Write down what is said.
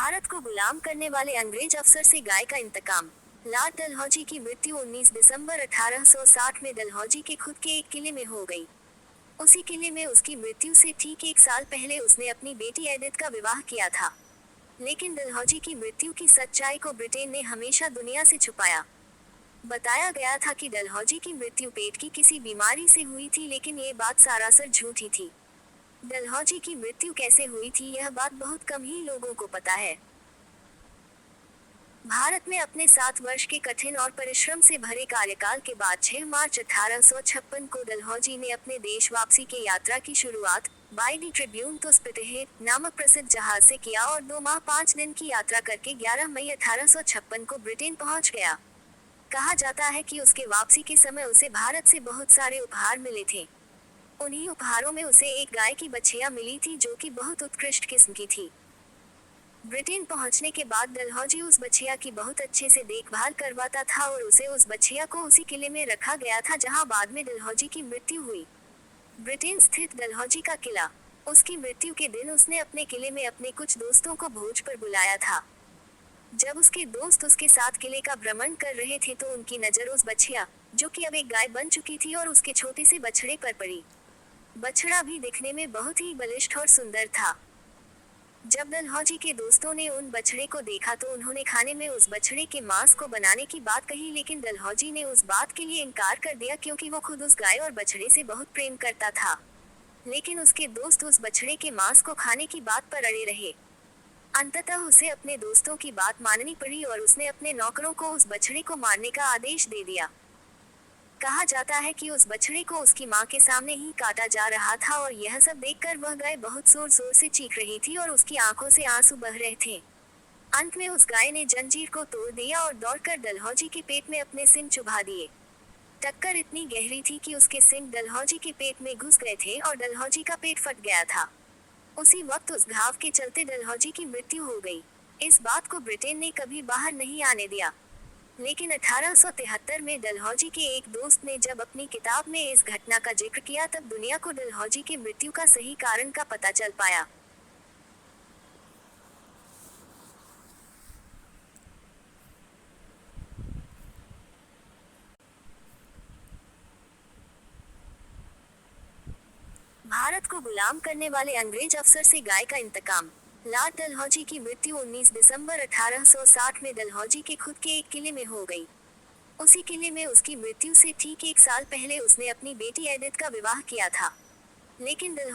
भारत को गुलाम करने वाले अंग्रेज अफसर से गाय का इंतकाम। लॉर्ड डलहौजी की मृत्यु 19 दिसंबर 1860 में डलहौजी के खुद के एक किले में हो गई। उसी किले में उसकी मृत्यु से ठीक एक साल पहले उसने अपनी बेटी एडिथ का विवाह किया था। लेकिन डलहौजी की मृत्यु की सच्चाई को ब्रिटेन ने हमेशा दुनिया से छुपाया। बताया गया था कि डलहौजी की मृत्यु पेट की किसी बीमारी से हुई थी, लेकिन ये बात सरासर झूठी थी। डलहौजी की मृत्यु कैसे हुई थी, यह बात बहुत कम ही लोगों को पता है। भारत में अपने 7 वर्ष के कठिन और परिश्रम से भरे कार्यकाल के बाद 6 मार्च 1856 को डलहौजी ने अपने देश वापसी की यात्रा की शुरुआत बाय दी ट्रिब्यून तो स्पिटिहेड नामक प्रसिद्ध जहाज से किया और 2 माह 5 दिन की यात्रा करके 11 मई 1856 को ब्रिटेन पहुंच गया। कहा जाता है कि उसके वापसी के समय उसे भारत से बहुत सारे उपहार मिले थे। उन्हीं उपहारों में उसे एक गाय की बछिया मिली थी, जो कि बहुत उत्कृष्ट किस्म की थी। ब्रिटेन पहुंचने के बाद डलहौजी उस बछिया की बहुत अच्छे से देखभाल करवाता था और उसे उस बछिया को उसी किले में रखा गया था जहां बाद में डलहौजी की मृत्यु हुई। ब्रिटेन स्थित डलहौजी का किला। उसकी मृत्यु के दिन उसने अपने किले में अपने कुछ दोस्तों को भोज पर बुलाया था। जब उसके दोस्त उसके साथ किले का भ्रमण कर रहे थे तो उनकी नजर उस बछिया, जो कि अब एक गाय बन चुकी थी, और उसके छोटे से बछड़े पर पड़ी। बछड़ा भी दिखने में बहुत ही बलिष्ठ और सुंदर था। जब डलहौजी के दोस्तों ने उन बछड़े को देखा तो उन्होंने खाने में उस बछड़े के मांस को बनाने की बात कही, लेकिन डलहौजी ने उस बात के लिए इनकार कर दिया क्योंकि वो खुद उस गाय और बछड़े से बहुत प्रेम करता था। लेकिन उसके दोस्त उस बछड़े के मांस को खाने की बात पर अड़े रहे। अंततः उसे अपने दोस्तों की बात माननी पड़ी और उसने अपने नौकरों को उस बछड़े को मारने का आदेश दे दिया। कहा जाता है कि उस बछड़े को उसकी मां के सामने ही काटा जा रहा था और यह सब देखकर वह गाय बहुत जोर जोर से चीख रही थी और उसकी आंखों से आंसू बह रहे थे। अंत में उस गाय ने जंजीर को तोड़ दिया और दौड़कर डलहौजी के पेट में अपने सिंग चुभा दिए। टक्कर इतनी गहरी थी कि उसके सिंग डलहौजी के पेट में घुस गए थे और डलहौजी का पेट फट गया था। उसी वक्त उस घाव के चलते डलहौजी की मृत्यु हो गई। इस बात को ब्रिटेन ने कभी बाहर नहीं आने दिया। लेकिन 1873 में डलहौजी के एक दोस्त ने जब अपनी किताब में इस घटना का जिक्र किया तब दुनिया को डलहौजी की मृत्यु का सही कारण का पता चल पाया। भारत को गुलाम करने वाले अंग्रेज अफसर से गाय का इंतकाम। लॉर्ड डलहौजी की मृत्यु 19 दिसंबर 1860 में डलहौजी के खुद के एक किले में हो गई। उसी किले में उसकी मृत्यु से ठीक एक साल पहले उसने अपनी बेटी एडिथ का विवाह किया था। लेकिन